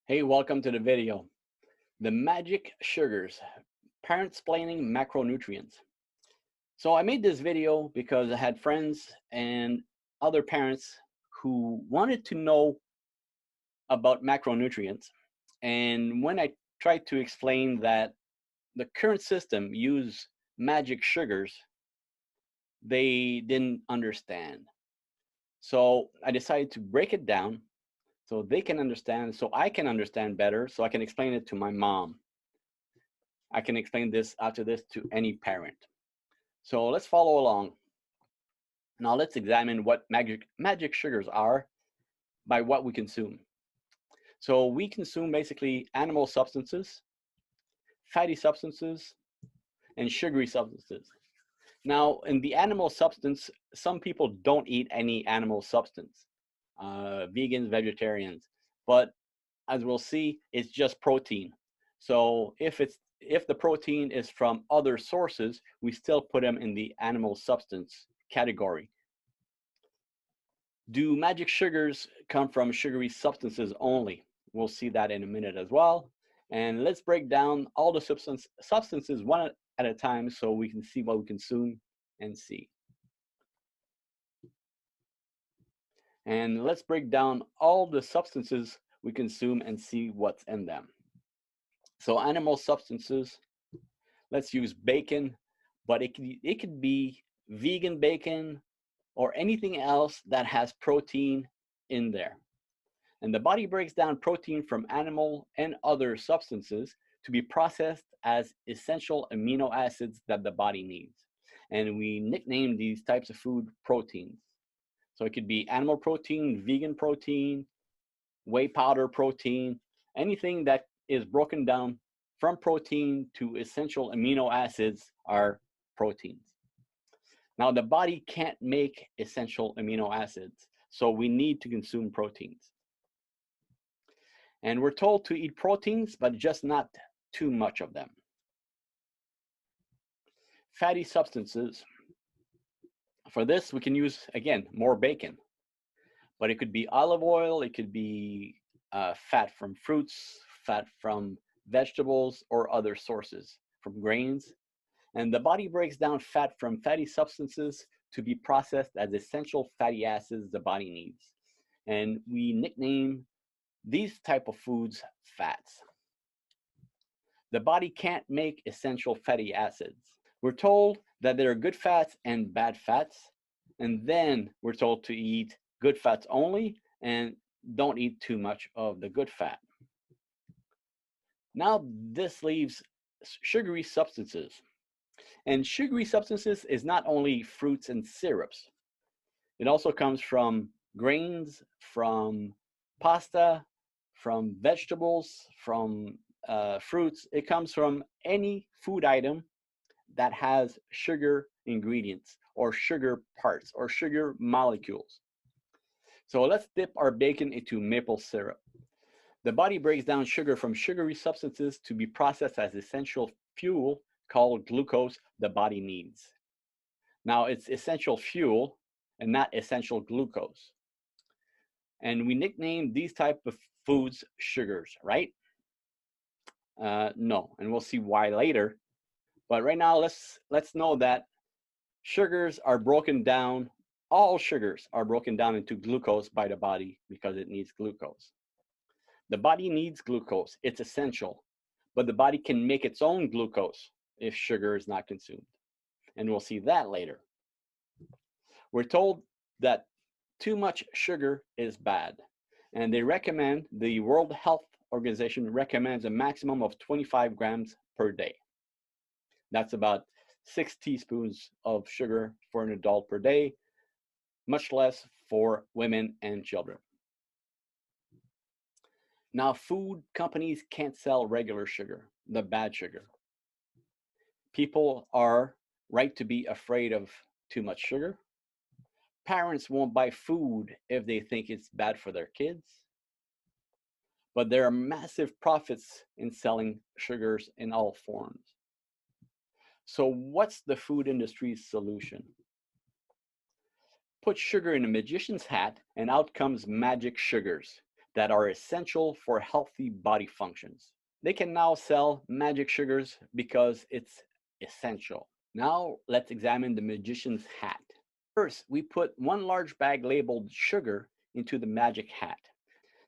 Hey, welcome to the video. The magic sugars, parent-splaining macronutrients. So I made this video because I had friends and other parents who wanted to know about macronutrients. And when I tried to explain that the current system use magic sugars, they didn't understand. So I decided to break it down so they can understand, so I can understand better, so I can explain it to my mom. I can explain this after this to any parent. So let's follow along. Now let's examine what magic sugars are by what we consume. So we consume basically animal substances, fatty substances, and sugary substances. Now in the animal substance, some people don't eat any animal substance, vegans, vegetarians, but as we'll see, it's just protein. So if the protein is from other sources, we still put them in the animal substance category. Do magic sugars come from sugary substances only? We'll see that in a minute as well. And let's break down all the substances one at a time so we can see what we consume and see. And let's break down all the substances we consume and see what's in them. So animal substances, let's use bacon, but it could be vegan bacon or anything else that has protein in there. And the body breaks down protein from animal and other substances to be processed as essential amino acids that the body needs. And we nickname these types of food proteins. So it could be animal protein, vegan protein, whey powder protein, anything that is broken down from protein to essential amino acids are proteins. Now, the body can't make essential amino acids, so we need to consume proteins. And we're told to eat proteins, but just not too much of them. Fatty substances. For this, we can use, again, more bacon. But it could be olive oil, it could be fat from fruits, fat from vegetables, or other sources, from grains. And the body breaks down fat from fatty substances to be processed as essential fatty acids the body needs. And we nickname these type of foods fats. The body can't make essential fatty acids. We're told that there are good fats and bad fats, and then we're told to eat good fats only and don't eat too much of the good fat. Now this leaves sugary substances. And sugary substances is not only fruits and syrups. It also comes from grains, from pasta, from vegetables, from fruits. It comes from any food item that has sugar ingredients or sugar parts or sugar molecules. So let's dip our bacon into maple syrup. The body breaks down sugar from sugary substances to be processed as essential fuel called glucose the body needs. Now it's essential fuel and not essential glucose. And we nickname these type of foods sugars, right? No, and we'll see why later. But right now, let's know that sugars are broken down. All sugars are broken down into glucose by the body because it needs glucose. The body needs glucose. It's essential. But the body can make its own glucose if sugar is not consumed. And we'll see that later. We're told that too much sugar is bad. And they recommend, the World Health Organization recommends a maximum of 25 grams per day. That's about 6 teaspoons of sugar for an adult per day, much less for women and children. Now, food companies can't sell regular sugar, the bad sugar. People are right to be afraid of too much sugar. Parents won't buy food if they think it's bad for their kids. But there are massive profits in selling sugars in all forms. So what's the food industry's solution? Put sugar in a magician's hat and out comes magic sugars. that are essential for healthy body functions. They can now sell magic sugars because it's essential. Now let's examine the magician's hat. First, we put one large bag labeled sugar into the magic hat.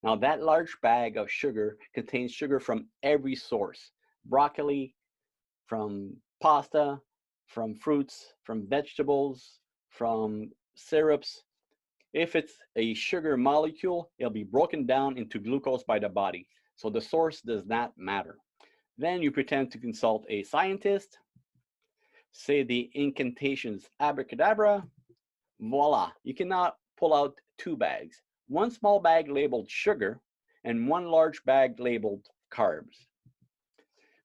Now that large bag of sugar contains sugar from every source: broccoli, from pasta, from fruits, from vegetables, from syrups. If it's a sugar molecule, it'll be broken down into glucose by the body, so the source does not matter. Then you pretend to consult a scientist, say the incantations abracadabra, voila, you can now pull out two bags. One small bag labeled sugar and one large bag labeled carbs.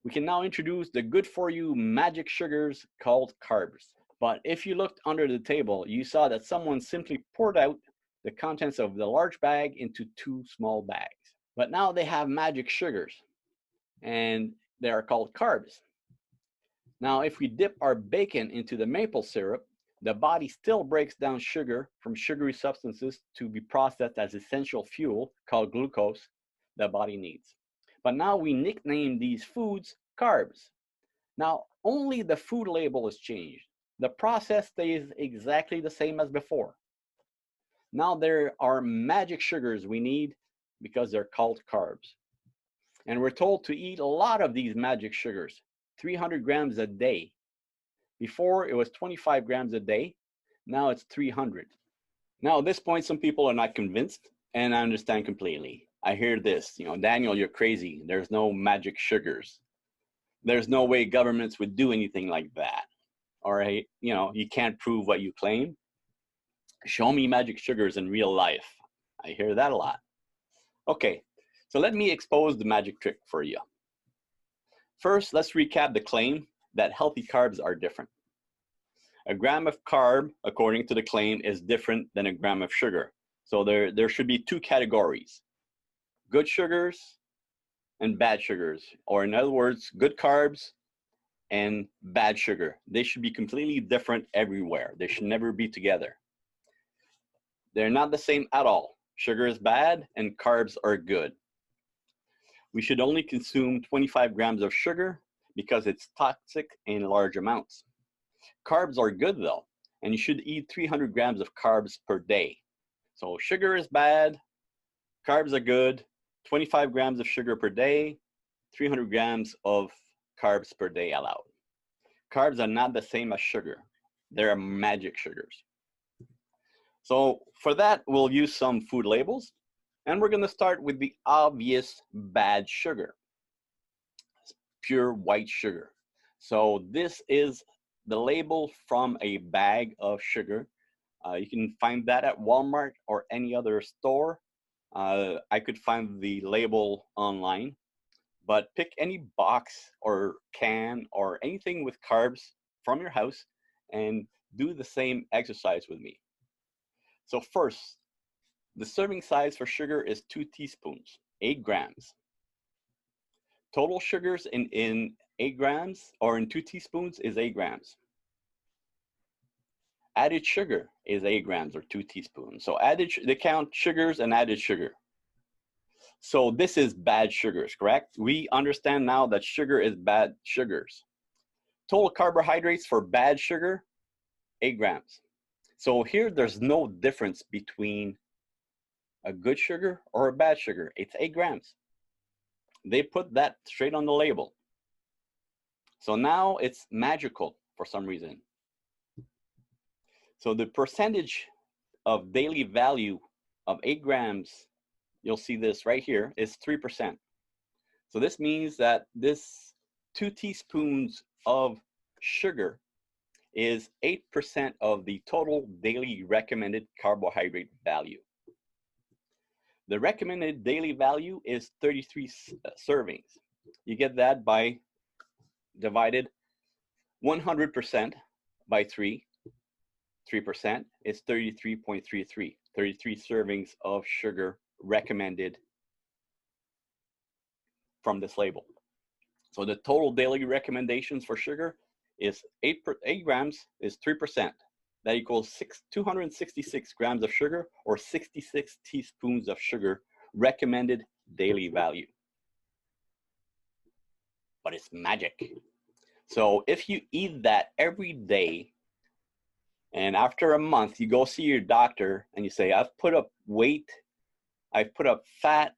We can now introduce the good for you magic sugars called carbs. But if you looked under the table, you saw that someone simply poured out the contents of the large bag into two small bags. But now they have magic sugars, and they are called carbs. Now, if we dip our bacon into the maple syrup, the body still breaks down sugar from sugary substances to be processed as essential fuel called glucose the body needs. But now we nickname these foods carbs. Now, only the food label is changed. The process stays exactly the same as before. Now there are magic sugars we need because they're called carbs. And we're told to eat a lot of these magic sugars, 300 grams a day. Before it was 25 grams a day, now it's 300. Now at this point, some people are not convinced, and I understand completely. I hear this, Daniel, you're crazy. There's no magic sugars. There's no way governments would do anything like that. All right, you can't prove what you claim. Show me magic sugars in real life. I hear that a lot. Okay, so let me expose the magic trick for you. First, let's recap the claim that healthy carbs are different. A gram of carb, according to the claim, is different than a gram of sugar. So there should be two categories: good sugars and bad sugars, or in other words, good carbs and bad sugar. They should be completely different everywhere. They should never be together. They're not the same at all. Sugar is bad and carbs are good. We should only consume 25 grams of sugar because it's toxic in large amounts. Carbs are good though, and you should eat 300 grams of carbs per day. So sugar is bad, carbs are good, 25 grams of sugar per day, 300 grams of carbs per day allowed. Carbs are not the same as sugar. They're magic sugars. So for that, we'll use some food labels, and we're going to start with the obvious bad sugar. It's pure white sugar. So this is the label from a bag of sugar. You can find that at Walmart or any other store. I could find the label online, but pick any box or can or anything with carbs from your house and do the same exercise with me. So first, the serving size for sugar is 2 teaspoons, 8 grams. Total sugars in 8 grams or in 2 teaspoons is 8 grams. Added sugar is 8 grams or 2 teaspoons. So they count sugars and added sugar. So this is bad sugars, correct? We understand now that sugar is bad sugars. Total carbohydrates for bad sugar, 8 grams. So here there's no difference between a good sugar or a bad sugar. It's 8 grams. They put that straight on the label. So now it's magical for some reason. So the percentage of daily value of 8 grams, you'll see this right here, is 3%. So this means that this 2 teaspoons of sugar is 8% of the total daily recommended carbohydrate value. The recommended daily value is 33 servings. You get that by divided 100% by 3. 3% is 33.33. 33 servings of sugar recommended from this label. So the total daily recommendations for sugar is 8 grams is 3%. That equals 266 grams of sugar, or 66 teaspoons of sugar recommended daily value. But it's magic. So if you eat that every day, and after a month you go see your doctor and you say, I've put up weight, I've put up fat,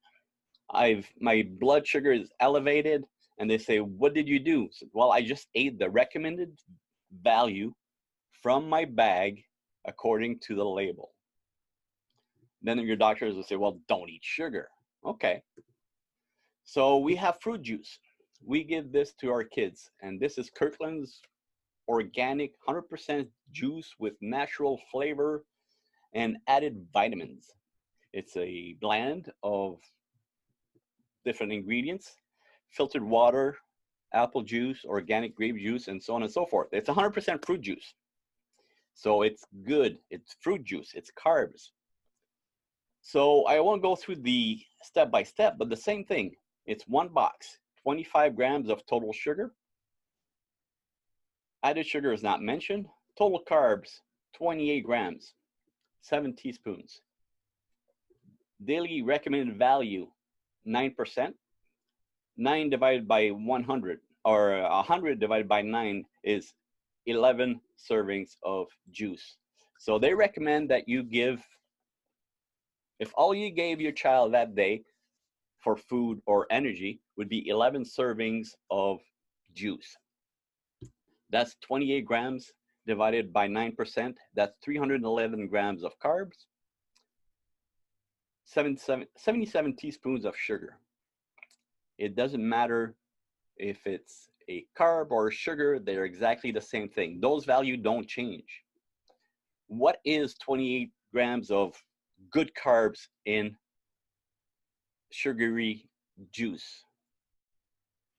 my blood sugar is elevated, and they say, what did you do? So, well, I just ate the recommended value from my bag according to the label. Then your doctors will say, well, don't eat sugar. Okay. So we have fruit juice. We give this to our kids, and this is Kirkland's organic 100% juice with natural flavor and added vitamins. It's a blend of different ingredients: filtered water, apple juice, organic grape juice, and so on and so forth. It's 100% fruit juice. So it's good. It's fruit juice. It's carbs. So I won't go through the step by step, but the same thing. It's one box, 25 grams of total sugar. Added sugar is not mentioned. Total carbs, 28 grams, 7 teaspoons. Daily recommended value, 9%. 9 divided by 100, or 100 divided by 9 is 11 servings of juice. So they recommend that you give, if all you gave your child that day for food or energy would be 11 servings of juice. That's 28 grams divided by 9%. That's 311 grams of carbs, 77 teaspoons of sugar. It doesn't matter if it's a carb or sugar, they're exactly the same thing. Those values don't change. What is 28 grams of good carbs in sugary juice?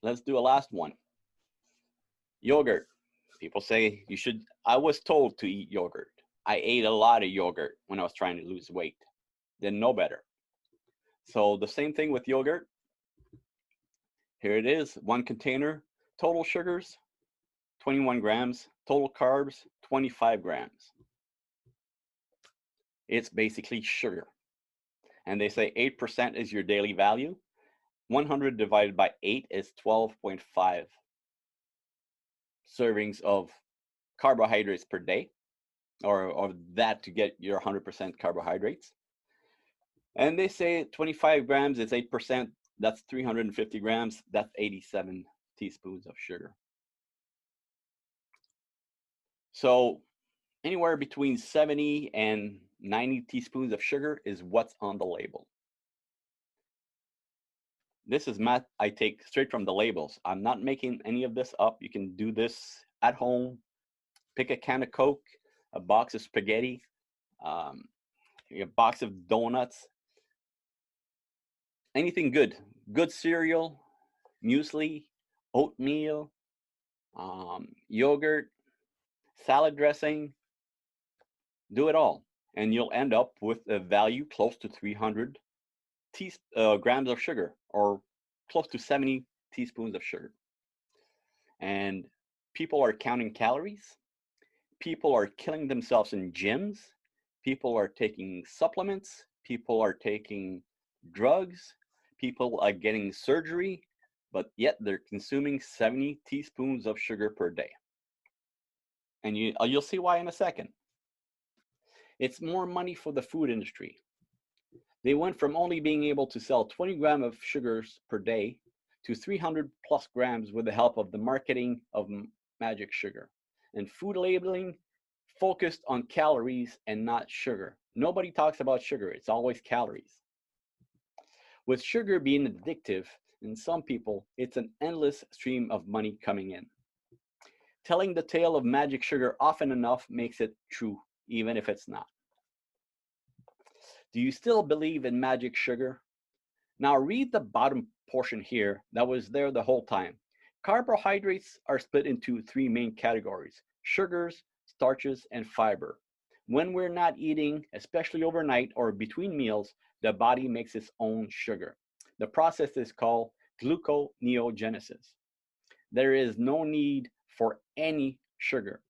Let's do a last one. Yogurt. People say you should. I was told to eat yogurt. I ate a lot of yogurt when I was trying to lose weight. Didn't know better. So the same thing with yogurt. Here it is, one container. Total sugars, 21 grams. Total carbs, 25 grams. It's basically sugar. And they say 8% is your daily value. 100 divided by 8 is 12.5 servings of carbohydrates per day, or that to get your 100% carbohydrates. And they say 25 grams is 8%. That's 350 grams. That's 87 teaspoons of sugar. So anywhere between 70 and 90 teaspoons of sugar is what's on the label. This is math I take straight from the labels. I'm not making any of this up. You can do this at home. Pick a can of Coke, a box of spaghetti, a box of donuts, anything good. Good cereal, muesli, oatmeal, yogurt, salad dressing. Do it all, and you'll end up with a value close to 300 grams of sugar, or close to 70 teaspoons of sugar. And people are counting calories. People are killing themselves in gyms. People are taking supplements. People are taking drugs. People are getting surgery, but yet they're consuming 70 teaspoons of sugar per day. And you'll see why in a second. It's more money for the food industry. They went from only being able to sell 20 grams of sugars per day to 300 plus grams with the help of the marketing of magic sugar. And food labeling focused on calories and not sugar. Nobody talks about sugar. It's always calories. With sugar being addictive, in some people, it's an endless stream of money coming in. Telling the tale of magic sugar often enough makes it true, even if it's not. Do you still believe in magic sugar? Now read the bottom portion here that was there the whole time. Carbohydrates are split into 3 main categories: sugars, starches, and fiber. When we're not eating, especially overnight or between meals, the body makes its own sugar. The process is called gluconeogenesis. There is no need for any sugar,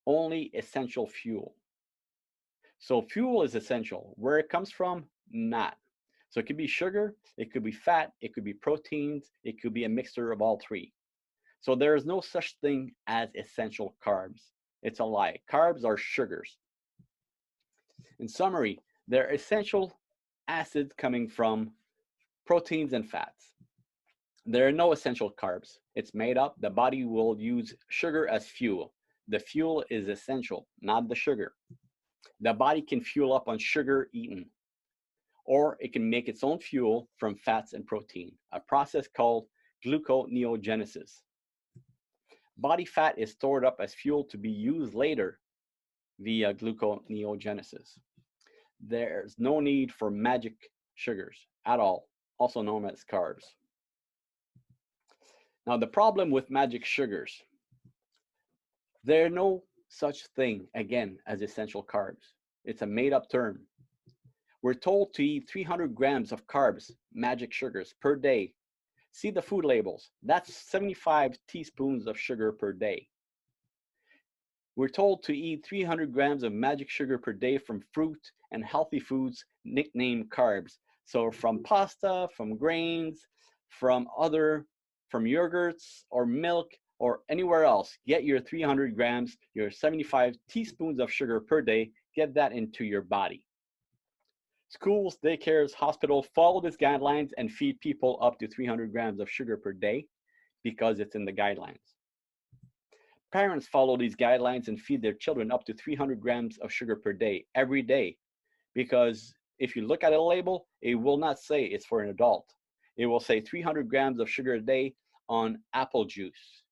only essential fuel. So fuel is essential. Where it comes from, not. So it could be sugar, it could be fat, it could be proteins, it could be a mixture of all three. So there is no such thing as essential carbs. It's a lie. Carbs are sugars. In summary, they're essential acids coming from proteins and fats. There are no essential carbs. It's made up. The body will use sugar as fuel. The fuel is essential, not the sugar. The body can fuel up on sugar eaten, or it can make its own fuel from fats and protein, a process called gluconeogenesis. Body fat is stored up as fuel to be used later via gluconeogenesis. There's no need for magic sugars at all, also known as carbs. Now, the problem with magic sugars, there's no such thing, again, as essential carbs. It's a made-up term. We're told to eat 300 grams of carbs, magic sugars, per day. See the food labels. That's 75 teaspoons of sugar per day. We're told to eat 300 grams of magic sugar per day from fruit and healthy foods nicknamed carbs. So from pasta, from grains, from yogurts or milk or anywhere else, get your 300 grams, your 75 teaspoons of sugar per day, get that into your body. Schools, daycares, hospitals follow these guidelines and feed people up to 300 grams of sugar per day because it's in the guidelines. Parents follow these guidelines and feed their children up to 300 grams of sugar per day, every day, because if you look at a label, it will not say it's for an adult. It will say 300 grams of sugar a day on apple juice,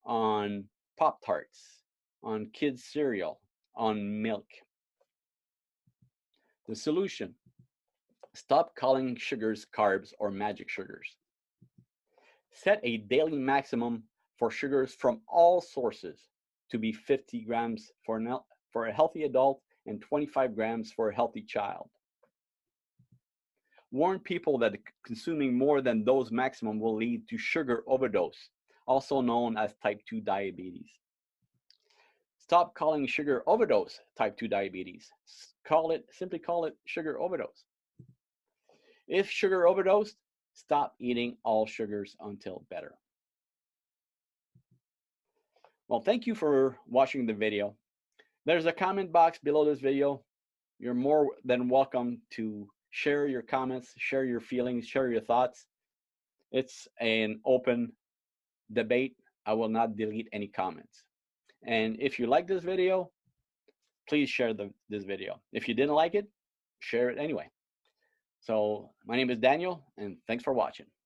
on Pop-Tarts, on kids' cereal, on milk. The solution: stop calling sugars carbs or magic sugars. Set a daily maximum for sugars from all sources to be 50 grams for a healthy adult and 25 grams for a healthy child. Warn people that consuming more than those maximum will lead to sugar overdose, also known as type 2 diabetes. Stop calling sugar overdose type 2 diabetes. Simply call it sugar overdose. If sugar overdosed, stop eating all sugars until better. Well, thank you for watching the video. There's a comment box below this video. You're more than welcome to share your comments, share your feelings, share your thoughts. It's an open debate. I will not delete any comments. And if you like this video, please share this video. If you didn't like it, share it anyway. So my name is Daniel, and thanks for watching.